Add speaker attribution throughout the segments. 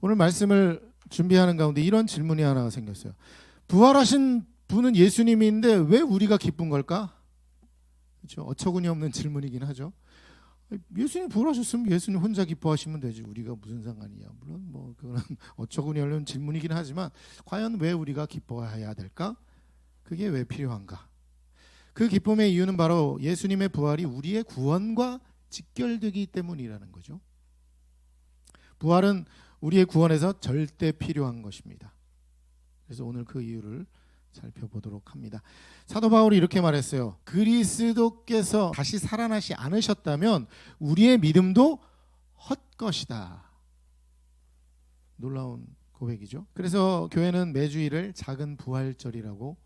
Speaker 1: 오늘 말씀을 준비하는 가운데 이런 질문이 하나 생겼어요. 부활하신 분은 예수님인데 왜 우리가 기쁜 걸까? 그렇죠? 어처구니 없는 질문이긴 하죠. 예수님 부활하셨으면 예수님 혼자 기뻐하시면 되지 우리가 무슨 상관이야. 물론 뭐 그건 어처구니 없는 질문이긴 하지만 과연 왜 우리가 기뻐해야 될까? 그게 왜 필요한가? 그 기쁨의 이유는 바로 예수님의 부활이 우리의 구원과 직결되기 때문이라는 거죠. 부활은 우리의 구원에서 절대 필요한 것입니다. 그래서 오늘 그 이유를 살펴보도록 합니다. 사도 바울이 이렇게 말했어요. 그리스도께서 다시 살아나시 않으셨다면 우리의 믿음도 헛것이다. 놀라운 고백이죠. 그래서 교회는 매주일을 작은 부활절이라고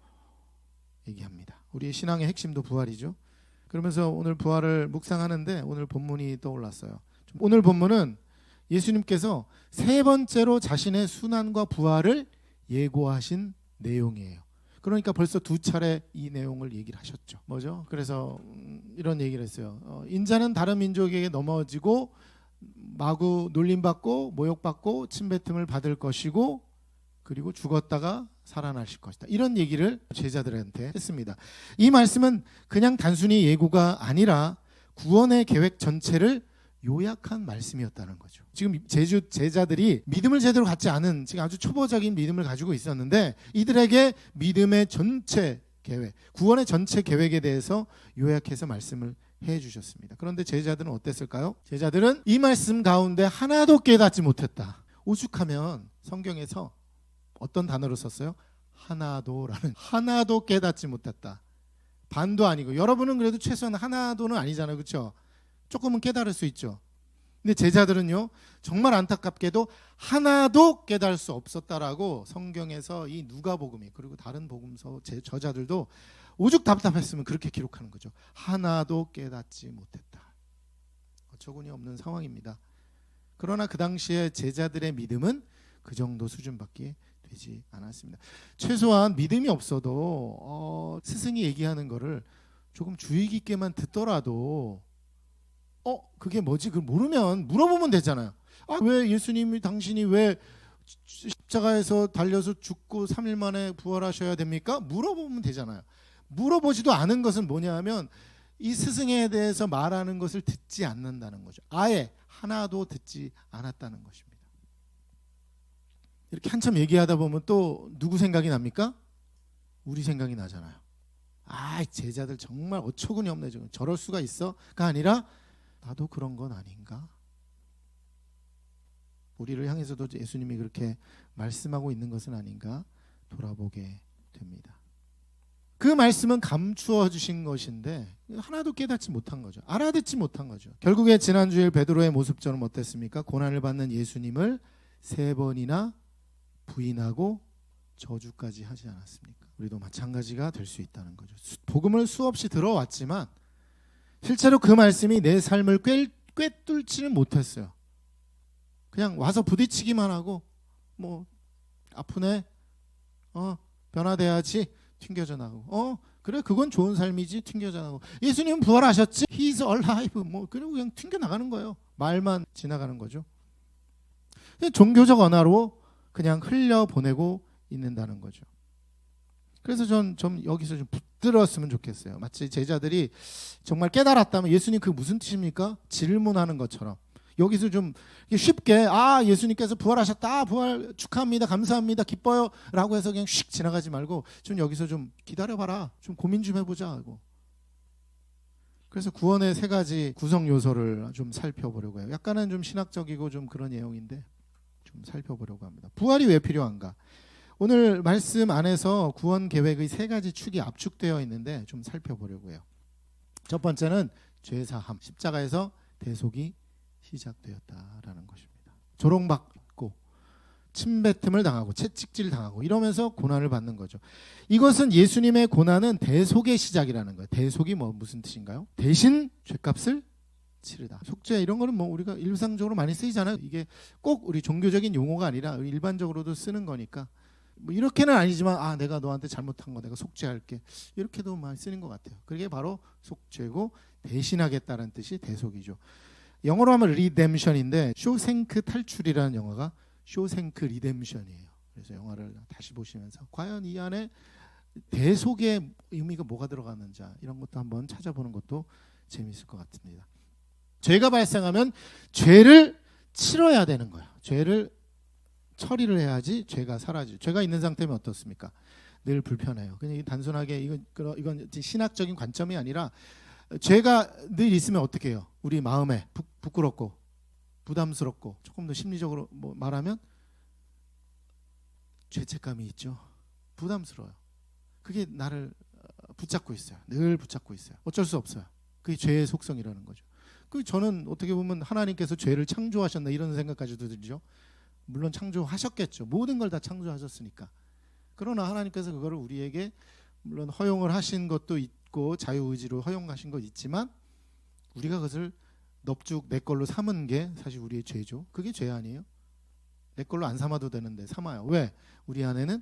Speaker 1: 얘기합니다. 우리의 신앙의 핵심도 부활이죠. 그러면서 오늘 부활을 묵상하는데 오늘 본문이 떠올랐어요. 오늘 본문은 예수님께서 세 번째로 자신의 순환과 부활을 예고하신 내용이에요. 그러니까 벌써 두 차례 이 내용을 얘기를 하셨죠. 뭐죠? 그래서 이런 얘기를 했어요. 인자는 다른 민족에게 넘어지고 마구 놀림받고 모욕받고 침뱉음을 받을 것이고 그리고 죽었다가 살아나실 것이다. 이런 얘기를 제자들한테 했습니다. 이 말씀은 그냥 단순히 예고가 아니라 구원의 계획 전체를 요약한 말씀이었다는 거죠. 지금 제자들이 믿음을 제대로 갖지 않은 지금 아주 초보적인 믿음을 가지고 있었는데 이들에게 믿음의 전체 계획, 구원의 전체 계획에 대해서 요약해서 말씀을 해주셨습니다. 그런데 제자들은 어땠을까요? 제자들은 이 말씀 가운데 하나도 깨닫지 못했다. 오죽하면 성경에서 어떤 단어를 썼어요? 하나도 깨닫지 못했다. 반도 아니고 여러분은 그래도 최소한 하나도는 아니잖아요. 그렇죠? 조금은 깨달을 수 있죠. 근데 제자들은요 정말 안타깝게도 하나도 깨달을 수 없었다라고 성경에서 이 누가복음이 그리고 다른 복음서 저자들도 오죽 답답했으면 그렇게 기록하는 거죠. 하나도 깨닫지 못했다. 어처구니 없는 상황입니다. 그러나 그 당시에 제자들의 믿음은 그 정도 수준밖에 되지 않았습니다. 최소한 믿음이 없어도 스승이 얘기하는 거를 조금 주의 깊게만 듣더라도 그게 뭐지? 그걸 모르면 물어보면 되잖아요. 왜 예수님이 당신이 왜 십자가에서 달려서 죽고 3일 만에 부활하셔야 됩니까? 물어보면 되잖아요. 물어보지도 않은 것은 뭐냐 하면 이 스승에 대해서 말하는 것을 듣지 않는다는 거죠. 아예 하나도 듣지 않았다는 것입니다. 이렇게 한참 얘기하다 보면 또 누구 생각이 납니까? 우리 생각이 나잖아요. 제자들 정말 어처구니 없네. 저럴 수가 있어가 아니라 나도 그런 건 아닌가? 우리를 향해서도 예수님이 그렇게 말씀하고 있는 것은 아닌가 돌아보게 됩니다. 그 말씀은 감추어 주신 것인데 하나도 깨닫지 못한 거죠. 알아듣지 못한 거죠. 결국에 지난주에 베드로의 모습처럼 어땠습니까? 고난을 받는 예수님을 3번이나 부인하고 저주까지 하지 않았습니까? 우리도 마찬가지가 될 수 있다는 거죠. 복음을 수없이 들어왔지만 실제로 그 말씀이 내 삶을 꿰뚫지는 못했어요. 그냥 와서 부딪히기만 하고 뭐 아프네, 변화돼야지 튕겨져 나가고, 그래 그건 좋은 삶이지 튕겨져 나가고, 예수님은 부활하셨지, He's alive, 그리고 그냥 튕겨 나가는 거예요. 말만 지나가는 거죠. 종교적 언어로 그냥 흘려 보내고 있는다는 거죠. 그래서 좀 여기서 좀 붙들었으면 좋겠어요. 마치 제자들이 정말 깨달았다면 예수님 그 무슨 뜻입니까? 질문하는 것처럼 여기서 좀 쉽게 예수님께서 부활하셨다, 부활 축하합니다, 감사합니다, 기뻐요 라고 해서 그냥 휙 지나가지 말고 좀 여기서 좀 기다려봐라, 좀 고민 좀 해보자 하고. 그래서 구원의 3가지 구성 요소를 좀 살펴보려고 해요. 약간은 좀 신학적이고 좀 그런 내용인데 좀 살펴보려고 합니다. 부활이 왜 필요한가? 오늘 말씀 안에서 구원 계획의 3가지 축이 압축되어 있는데 좀 살펴보려고 해요. 첫 번째는 죄사함, 십자가에서 대속이 시작되었다라는 것입니다. 조롱받고 침뱉음을 당하고 채찍질 당하고 이러면서 고난을 받는 거죠. 이것은 예수님의 고난은 대속의 시작이라는 거예요. 대속이 무슨 뜻인가요? 대신 죄값을 치르다. 속죄 이런 거는 우리가 일상적으로 많이 쓰이잖아요. 이게 꼭 우리 종교적인 용어가 아니라 일반적으로도 쓰는 거니까 이렇게는 아니지만 내가 너한테 잘못한 거 내가 속죄할게, 이렇게도 많이 쓰는 것 같아요. 그게 바로 속죄고 대신하겠다는 뜻이 대속이죠. 영어로 하면 redemption인데 쇼생크 탈출이라는 영화가 쇼생크 리뎀션이에요. 그래서 영화를 다시 보시면서 과연 이 안에 대속의 의미가 뭐가 들어가는지 이런 것도 한번 찾아보는 것도 재미있을 것 같습니다. 죄가 발생하면 죄를 치러야 되는 거예요. 죄를 처리를 해야지 죄가 사라지죠. 죄가 있는 상태면 어떻습니까? 늘 불편해요. 그냥 단순하게 이건 신학적인 관점이 아니라 죄가 늘 있으면 어떻게 해요? 우리 마음에 부끄럽고 부담스럽고 조금 더 심리적으로 말하면 죄책감이 있죠. 부담스러워요. 그게 나를 붙잡고 있어요. 늘 붙잡고 있어요. 어쩔 수 없어요. 그게 죄의 속성이라는 거죠. 저는 어떻게 보면 하나님께서 죄를 창조하셨나 이런 생각까지도 들죠. 물론 창조하셨겠죠. 모든 걸 다 창조하셨으니까. 그러나 하나님께서 그거를 우리에게 물론 허용을 하신 것도 있고 자유의지로 허용하신 것 있지만 우리가 그것을 넙죽 내 걸로 삼은 게 사실 우리의 죄죠. 그게 죄 아니에요? 내 걸로 안 삼아도 되는데 삼아요. 왜? 우리 안에는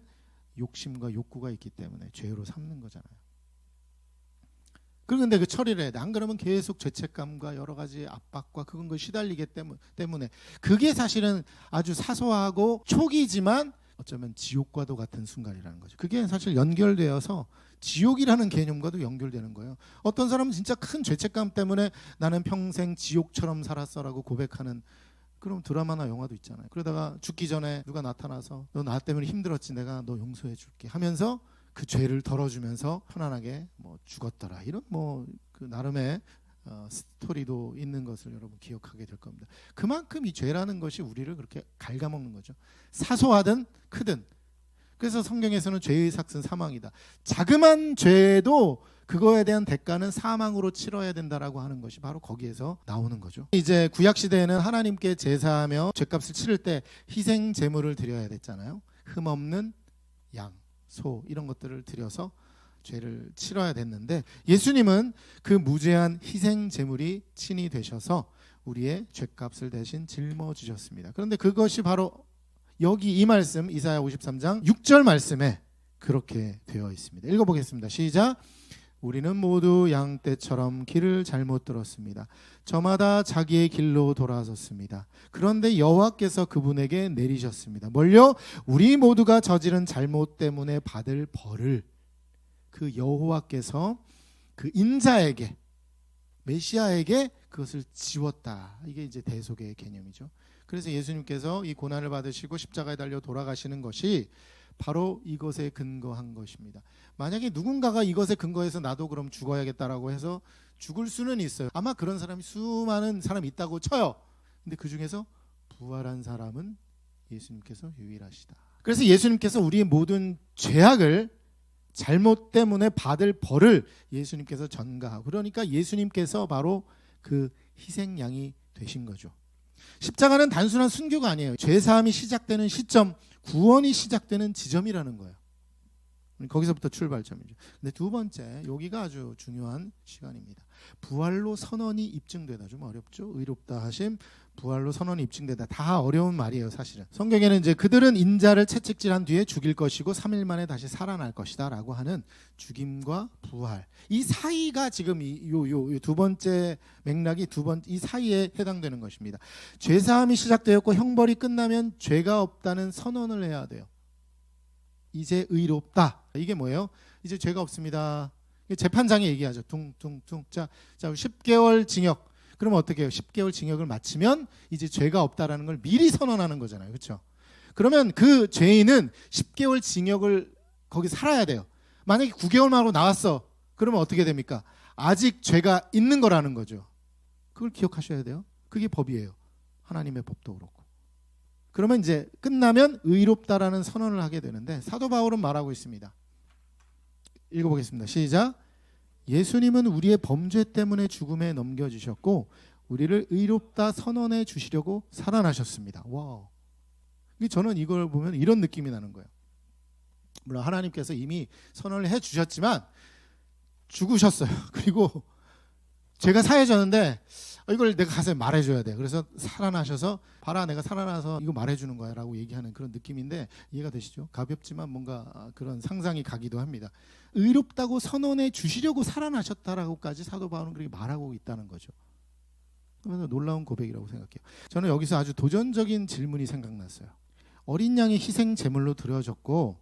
Speaker 1: 욕심과 욕구가 있기 때문에 죄로 삼는 거잖아요. 그런데 그 처리를 해야 돼. 안 그러면 계속 죄책감과 여러 가지 압박과 그런 걸 시달리기 때문에 그게 사실은 아주 사소하고 초기지만 어쩌면 지옥과도 같은 순간이라는 거죠. 그게 사실 연결되어서 지옥이라는 개념과도 연결되는 거예요. 어떤 사람은 진짜 큰 죄책감 때문에 나는 평생 지옥처럼 살았어라고 고백하는 그런 드라마나 영화도 있잖아요. 그러다가 죽기 전에 누가 나타나서 너 나 때문에 힘들었지 내가 너 용서해 줄게 하면서 그 죄를 덜어주면서 편안하게 죽었더라. 이런 그 나름의 스토리도 있는 것을 여러분 기억하게 될 겁니다. 그만큼 이 죄라는 것이 우리를 그렇게 갉아먹는 거죠. 사소하든 크든. 그래서 성경에서는 죄의 삭은 사망이다. 자그만 죄도 그거에 대한 대가는 사망으로 치러야 된다라고 하는 것이 바로 거기에서 나오는 거죠. 이제 구약 시대에는 하나님께 제사하며 죄값을 치를 때 희생 제물을 드려야 됐잖아요. 흠없는 양, 소 이런 것들을 드려서 죄를 치러야 됐는데 예수님은 그 무죄한 희생 제물이 친히 되셔서 우리의 죄값을 대신 짊어지셨습니다. 그런데 그것이 바로 여기 이 말씀 이사야 53장 6절 말씀에 그렇게 되어 있습니다. 읽어보겠습니다. 시작. 우리는 모두 양떼처럼 길을 잘못 들었습니다. 저마다 자기의 길로 돌아섰습니다. 그런데 여호와께서 그분에게 내리셨습니다. 뭘요? 우리 모두가 저지른 잘못 때문에 받을 벌을 그 여호와께서 그 인자에게 메시아에게 그것을 지웠다. 이게 이제 대속의 개념이죠. 그래서 예수님께서 이 고난을 받으시고 십자가에 달려 돌아가시는 것이 바로 이것에 근거한 것입니다. 만약에 누군가가 이것에 근거해서 나도 그럼 죽어야겠다라고 해서 죽을 수는 있어요. 아마 그런 사람이 수많은 사람이 있다고 쳐요. 근데 그 중에서 부활한 사람은 예수님께서 유일하시다. 그래서 예수님께서 우리의 모든 죄악을 잘못 때문에 받을 벌을 예수님께서 전가하고 그러니까 예수님께서 바로 그 희생양이 되신 거죠. 십자가는 단순한 순교가 아니에요. 죄사함이 시작되는 시점, 구원이 시작되는 지점이라는 거예요. 거기서부터 출발점이죠. 근데 두 번째, 여기가 아주 중요한 시간입니다. 부활로 선언이 입증되다. 좀 어렵죠? 의롭다 하심, 부활로 선언이 입증되다. 다 어려운 말이에요, 사실은. 성경에는 이제 그들은 인자를 채찍질한 뒤에 죽일 것이고 3일 만에 다시 살아날 것이다라고 하는 죽임과 부활. 이 사이가 지금 이 두 번째 맥락이 이 사이에 해당되는 것입니다. 죄 사함이 시작되었고 형벌이 끝나면 죄가 없다는 선언을 해야 돼요. 이제 의롭다. 이게 뭐예요? 이제 죄가 없습니다. 재판장이 얘기하죠. 둥둥둥. 자, 10개월 징역. 그러면 어떻게 해요? 10개월 징역을 마치면 이제 죄가 없다라는 걸 미리 선언하는 거잖아요. 그렇죠? 그러면 그 죄인은 10개월 징역을 거기 살아야 돼요. 만약에 9개월만 하고 나왔어. 그러면 어떻게 됩니까? 아직 죄가 있는 거라는 거죠. 그걸 기억하셔야 돼요. 그게 법이에요. 하나님의 법도 그렇고. 그러면 이제 끝나면 의롭다라는 선언을 하게 되는데 사도 바울은 말하고 있습니다. 읽어보겠습니다. 시작. 예수님은 우리의 범죄 때문에 죽음에 넘겨주셨고 우리를 의롭다 선언해 주시려고 살아나셨습니다. 와, 저는 이걸 보면 이런 느낌이 나는 거예요. 물론 하나님께서 이미 선언을 해 주셨지만 죽으셨어요. 그리고 죄가 사해졌는데 이걸 내가 가서 말해줘야 돼. 그래서 살아나셔서 봐라 내가 살아나서 이거 말해주는 거야 라고 얘기하는 그런 느낌인데 이해가 되시죠? 가볍지만 뭔가 그런 상상이 가기도 합니다. 의롭다고 선언해 주시려고 살아나셨다라고까지 사도 바울은 그렇게 말하고 있다는 거죠. 그러면서 놀라운 고백이라고 생각해요. 저는 여기서 아주 도전적인 질문이 생각났어요. 어린 양이 희생 제물로 드려졌고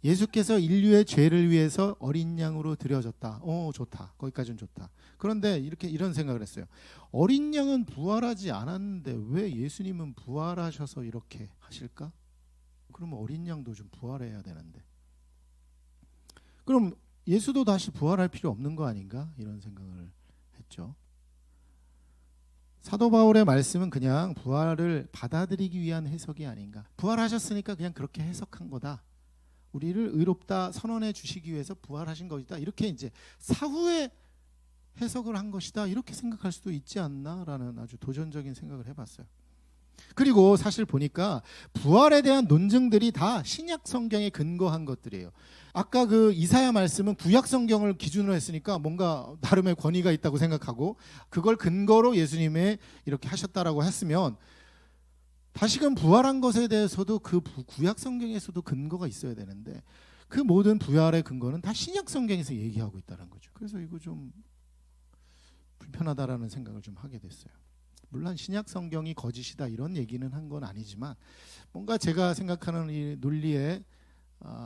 Speaker 1: 예수께서 인류의 죄를 위해서 어린 양으로 드려졌다. 좋다. 거기까지는 좋다. 그런데 이런 생각을 했어요. 어린 양은 부활하지 않았는데 왜 예수님은 부활하셔서 이렇게 하실까? 그러면 어린 양도 좀 부활해야 되는데. 그럼 예수도 다시 부활할 필요 없는 거 아닌가? 이런 생각을 했죠. 사도 바울의 말씀은 그냥 부활을 받아들이기 위한 해석이 아닌가. 부활하셨으니까 그냥 그렇게 해석한 거다. 우리를 의롭다 선언해 주시기 위해서 부활하신 것이다. 이렇게 이제 사후에 해석을 한 것이다. 이렇게 생각할 수도 있지 않나라는 아주 도전적인 생각을 해봤어요. 그리고 사실 보니까 부활에 대한 논증들이 다 신약 성경에 근거한 것들이에요. 아까 그 이사야 말씀은 구약 성경을 기준으로 했으니까 뭔가 나름의 권위가 있다고 생각하고 그걸 근거로 예수님의 이렇게 하셨다라고 했으면 다시금 부활한 것에 대해서도 그 구약 성경에서도 근거가 있어야 되는데 그 모든 부활의 근거는 다 신약 성경에서 얘기하고 있다는 거죠. 그래서 이거 좀 불편하다라는 생각을 좀 하게 됐어요. 물론 신약 성경이 거짓이다 이런 얘기는 한 건 아니지만 뭔가 제가 생각하는 이 논리에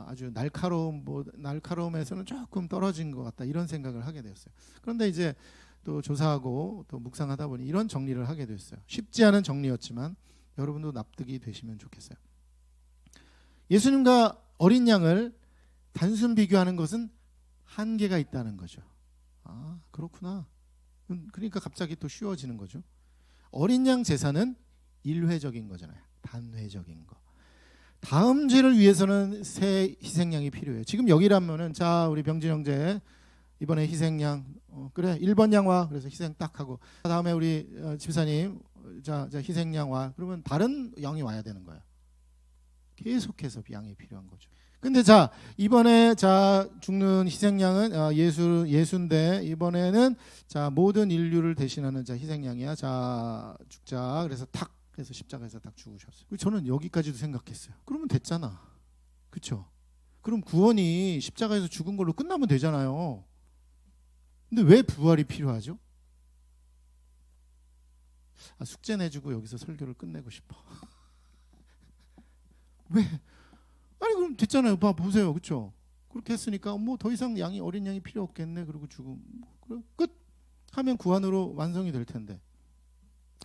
Speaker 1: 아주 날카로움에서는 조금 떨어진 것 같다 이런 생각을 하게 되었어요. 그런데 이제 또 조사하고 또 묵상하다 보니 이런 정리를 하게 됐어요. 쉽지 않은 정리였지만 여러분도 납득이 되시면 좋겠어요. 예수님과 어린 양을 단순 비교하는 것은 한계가 있다는 거죠. 아, 그렇구나. 그러니까 갑자기 또 쉬워지는 거죠. 어린 양 제사는 일회적인 거잖아요. 단회적인 거. 다음 죄를 위해서는 새 희생양이 필요해요. 지금 여기라면은 자 우리 병진 형제 이번에 희생양 그래 1번 양 와. 그래서 희생 딱 하고 다음에 우리 집사님 자 희생양 와. 그러면 다른 양이 와야 되는 거예요. 계속해서 양이 필요한 거죠. 근데 자 이번에 자 죽는 희생양은 예수인데 이번에는 자 모든 인류를 대신하는 자 희생양이야. 자 죽자. 그래서 탁 해서 십자가에서 딱 죽으셨어요. 저는 여기까지도 생각했어요. 그러면 됐잖아. 그렇죠? 그럼 구원이 십자가에서 죽은 걸로 끝나면 되잖아요. 근데 왜 부활이 필요하죠? 숙제 내주고 여기서 설교를 끝내고 싶어. 왜? 아니 그럼 됐잖아요. 보세요. 그렇죠? 그렇게 했으니까 뭐 더 이상 어린 양이 필요 없겠네. 그리고 죽음. 끝 하면 구원으로 완성이 될 텐데.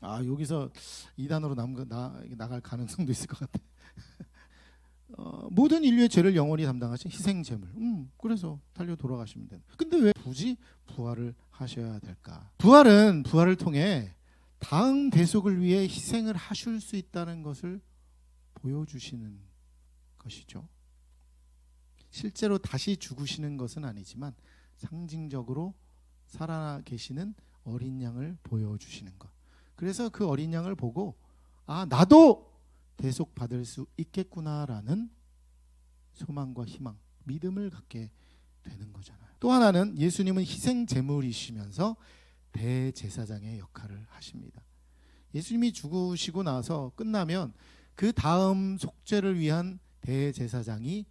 Speaker 1: 여기서 2단으로 나갈 가능성도 있을 것 같아. 모든 인류의 죄를 영원히 담당하신 희생 제물. 그래서 달려 돌아가시면 되는. 근데 왜 굳이 부활을 하셔야 될까? 부활은 부활을 통해 다음 대속을 위해 희생을 하실 수 있다는 것을 보여주시는 것이죠. 실제로 다시 죽으시는 것은 아니지만 상징적으로 살아계시는 어린 양을 보여주시는 것. 그래서 그 어린 양을 보고 나도 대속받을 수 있겠구나라는 소망과 희망, 믿음을 갖게 되는 거잖아요. 또 하나는 예수님은 희생 제물이시면서 대제사장의 역할을 하십니다. 예수님이 죽으시고 나서 끝나면 그 다음 속죄를 위한 대제사장이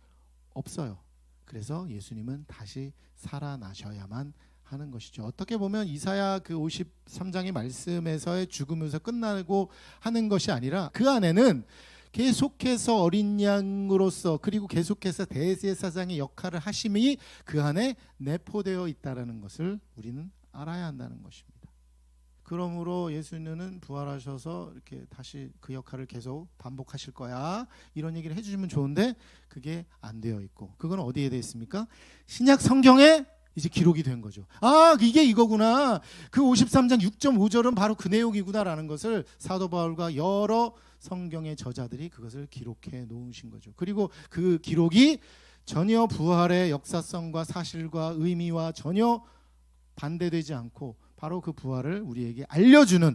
Speaker 1: 없어요. 그래서 예수님은 다시 살아나셔야만 하는 것이죠. 어떻게 보면 이사야 그 53장의 말씀에서의 죽음에서 끝나고 하는 것이 아니라 그 안에는 계속해서 어린 양으로서 그리고 계속해서 대제사장의 역할을 하심이 그 안에 내포되어 있다는 것을 우리는 알아야 한다는 것입니다. 그러므로 예수님은 부활하셔서 이렇게 다시 그 역할을 계속 반복하실 거야 이런 얘기를 해주시면 좋은데 그게 안 되어 있고 그건 어디에 되어 있습니까? 신약 성경에 이제 기록이 된 거죠. 이게 이거구나. 그 53장 6.5절은 바로 그 내용이구나라는 것을 사도 바울과 여러 성경의 저자들이 그것을 기록해 놓으신 거죠. 그리고 그 기록이 전혀 부활의 역사성과 사실과 의미와 전혀 반대되지 않고 바로 그 부활을 우리에게 알려주는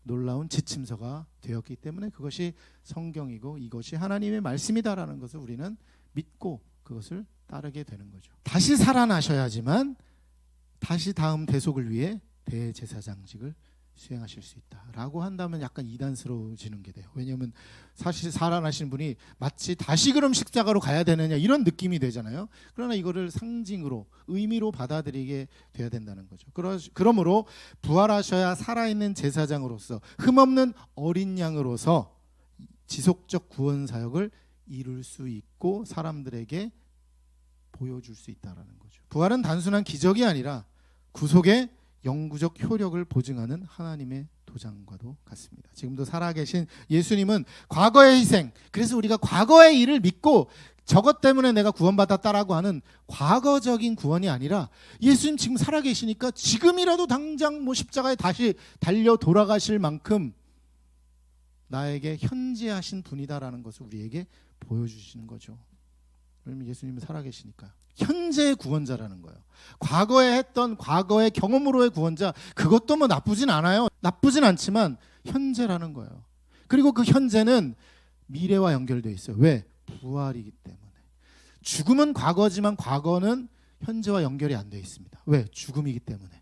Speaker 1: 놀라운 지침서가 되었기 때문에 그것이 성경이고 이것이 하나님의 말씀이다라는 것을 우리는 믿고 그것을 따르게 되는 거죠. 다시 살아나셔야지만 다시 다음 대속을 위해 대제사장직을 수행하실 수 있다라고 한다면 약간 이단스러워지는 게 돼요. 왜냐하면 사실 살아나신 분이 마치 다시 그럼 십자가로 가야 되느냐 이런 느낌이 되잖아요. 그러나 이거를 상징으로 의미로 받아들이게 돼야 된다는 거죠. 그러므로 부활하셔야 살아있는 제사장으로서 흠없는 어린 양으로서 지속적 구원 사역을 이룰 수 있고 사람들에게 보여줄 수 있다는 거죠. 부활은 단순한 기적이 아니라 구속의 영구적 효력을 보증하는 하나님의 도장과도 같습니다. 지금도 살아계신 예수님은 과거의 희생, 그래서 우리가 과거의 일을 믿고 저것 때문에 내가 구원받았다라고 하는 과거적인 구원이 아니라 예수님 지금 살아계시니까 지금이라도 당장 십자가에 다시 달려 돌아가실 만큼 나에게 현재하신 분이다라는 것을 우리에게 보여주시는 거죠. 왜냐하면 예수님은 살아계시니까 현재의 구원자라는 거예요. 과거에 했던 과거의 경험으로의 구원자, 그것도 나쁘진 않아요. 나쁘진 않지만 현재라는 거예요. 그리고 그 현재는 미래와 연결되어 있어요. 왜? 부활이기 때문에. 죽음은 과거지만 과거는 현재와 연결이 안 되어 있습니다. 왜? 죽음이기 때문에.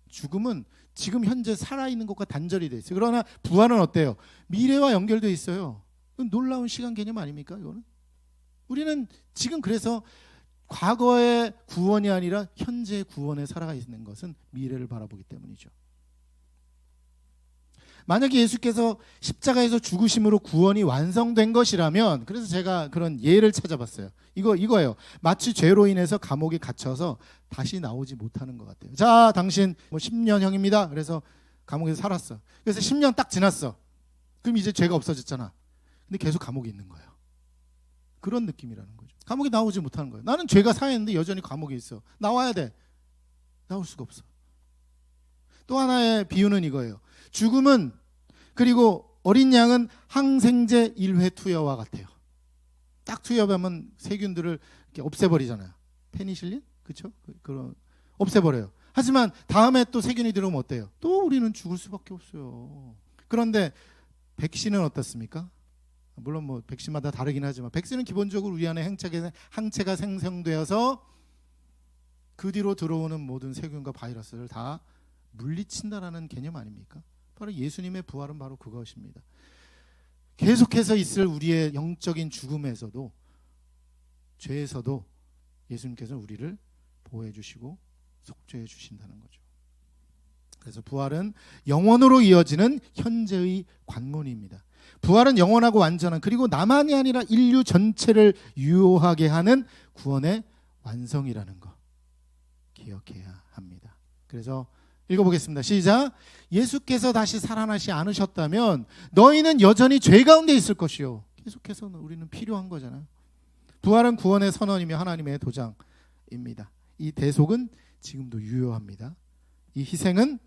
Speaker 1: 죽음은 지금 현재 살아있는 것과 단절이 되어 있어요. 그러나 부활은 어때요? 미래와 연결되어 있어요. 놀라운 시간 개념 아닙니까? 이거는 우리는 지금 그래서 과거의 구원이 아니라 현재의 구원에 살아가 있는 것은 미래를 바라보기 때문이죠. 만약에 예수께서 십자가에서 죽으심으로 구원이 완성된 것이라면, 그래서 제가 그런 예를 찾아봤어요. 이거예요. 마치 죄로 인해서 감옥에 갇혀서 다시 나오지 못하는 것 같아요. 자, 당신 10년형입니다. 그래서 감옥에서 살았어. 그래서 10년 딱 지났어. 그럼 이제 죄가 없어졌잖아. 근데 계속 감옥에 있는 거예요. 그런 느낌이라는 거죠. 감옥에 나오지 못하는 거예요. 나는 죄가 사했는데 여전히 감옥에 있어. 나와야 돼. 나올 수가 없어. 또 하나의 비유는 이거예요. 죽음은, 그리고 어린 양은 항생제 1회 투여와 같아요. 딱 투여하면 세균들을 이렇게 없애버리잖아요. 페니실린? 그렇죠? 그런 없애버려요. 하지만 다음에 또 세균이 들어오면 어때요? 또 우리는 죽을 수밖에 없어요. 그런데 백신은 어떻습니까? 물론 백신마다 다르긴 하지만 백신은 기본적으로 우리 안에 항체가 생성되어서 그 뒤로 들어오는 모든 세균과 바이러스를 다 물리친다라는 개념 아닙니까? 바로 예수님의 부활은 바로 그것입니다. 계속해서 있을 우리의 영적인 죽음에서도, 죄에서도 예수님께서 우리를 보호해 주시고 속죄해 주신다는 거죠. 그래서 부활은 영원으로 이어지는 현재의 관문입니다. 부활은 영원하고 완전한, 그리고 나만이 아니라 인류 전체를 유효하게 하는 구원의 완성이라는 거 기억해야 합니다. 그래서 읽어보겠습니다. 시작. 예수께서 다시 살아나시 않으셨다면 너희는 여전히 죄 가운데 있을 것이요. 계속해서는 우리는 필요한 거잖아요. 부활은 구원의 선언이며 하나님의 도장입니다. 이 대속은 지금도 유효합니다. 이 희생은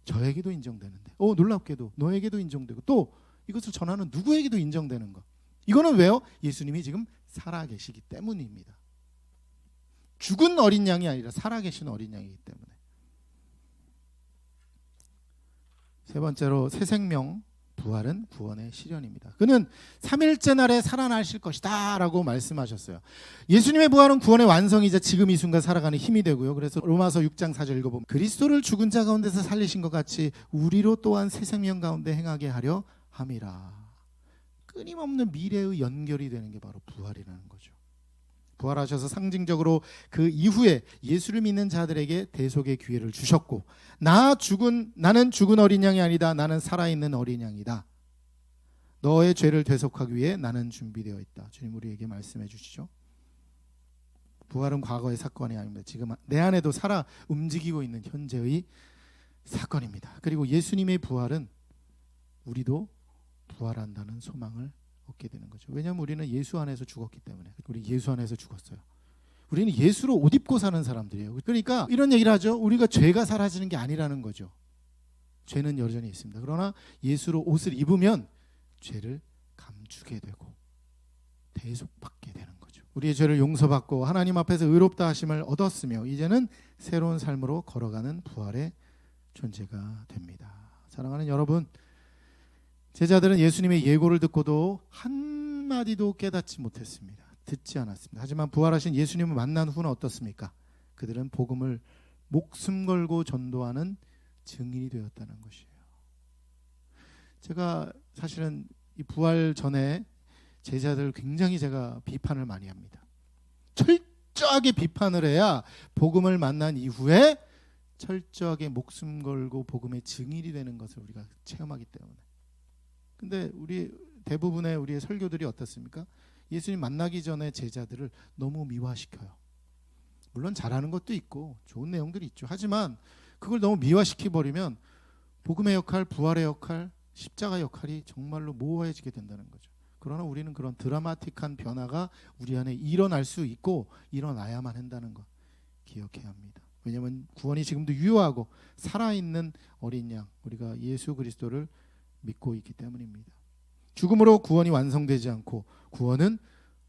Speaker 1: 저에게도 인정되는데, 놀랍게도 너에게도 인정되고, 또 이것을 전하는 누구에게도 인정되는 것. 이거는 왜요? 예수님이 지금 살아계시기 때문입니다. 죽은 어린 양이 아니라 살아계신 어린 양이기 때문에. 세 번째로 새 생명, 부활은 구원의 실현입니다. 그는 3일째 날에 살아나실 것이다 라고 말씀하셨어요. 예수님의 부활은 구원의 완성이자 지금 이 순간 살아가는 힘이 되고요. 그래서 로마서 6장 4절 읽어보면 그리스도를 죽은 자 가운데서 살리신 것 같이 우리로 또한 새 생명 가운데 행하게 하려 함이라. 끊임없는 미래의 연결이 되는 게 바로 부활이라는 거죠. 부활하셔서 상징적으로 그 이후에 예수를 믿는 자들에게 대속의 기회를 주셨고, 나는 죽은 어린 양이 아니다. 나는 살아있는 어린 양이다. 너의 죄를 대속하기 위해 나는 준비되어 있다. 주님 우리에게 말씀해 주시죠. 부활은 과거의 사건이 아닙니다. 지금 내 안에도 살아 움직이고 있는 현재의 사건입니다. 그리고 예수님의 부활은 우리도 부활한다는 소망을 얻게 되는 거죠. 왜냐하면 우리는 예수 안에서 죽었기 때문에. 우리 예수 안에서 죽었어요. 우리는 예수로 옷 입고 사는 사람들이에요. 그러니까 이런 얘기를 하죠. 우리가 죄가 사라지는 게 아니라는 거죠. 죄는 여전히 있습니다. 그러나 예수로 옷을 입으면 죄를 감추게 되고 대속받게 되는 거죠. 우리의 죄를 용서받고 하나님 앞에서 의롭다 하심을 얻었으며 이제는 새로운 삶으로 걸어가는 부활의 존재가 됩니다. 사랑하는 여러분, 제자들은 예수님의 예고를 듣고도 한마디도 깨닫지 못했습니다. 듣지 않았습니다. 하지만 부활하신 예수님을 만난 후는 어떻습니까? 그들은 복음을 목숨 걸고 전도하는 증인이 되었다는 것이에요. 제가 사실은 이 부활 전에 제자들 굉장히 제가 비판을 많이 합니다. 철저하게 비판을 해야 복음을 만난 이후에 철저하게 목숨 걸고 복음의 증인이 되는 것을 우리가 체험하기 때문에. 근데 우리 대부분의 우리의 설교들이 어떻습니까? 예수님 만나기 전에 제자들을 너무 미화시켜요. 물론 잘하는 것도 있고 좋은 내용들이 있죠. 하지만 그걸 너무 미화시켜버리면 복음의 역할, 부활의 역할, 십자가 역할이 정말로 모호해지게 된다는 거죠. 그러나 우리는 그런 드라마틱한 변화가 우리 안에 일어날 수 있고 일어나야만 한다는 것 기억해야 합니다. 왜냐하면 구원이 지금도 유효하고 살아있는 어린 양, 우리가 예수 그리스도를 믿고 있기 때문입니다. 죽음으로 구원이 완성되지 않고 구원은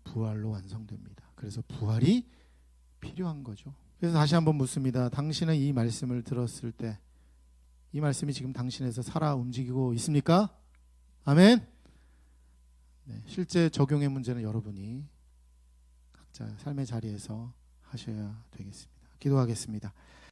Speaker 1: 부활로 완성됩니다. 그래서 부활이 필요한 거죠. 그래서 다시 한번 묻습니다. 당신은 이 말씀을 들었을 때 이 말씀이 지금 당신에서 살아 움직이고 있습니까? 아멘. 네, 실제 적용의 문제는 여러분이 각자 삶의 자리에서 하셔야 되겠습니다. 기도하겠습니다.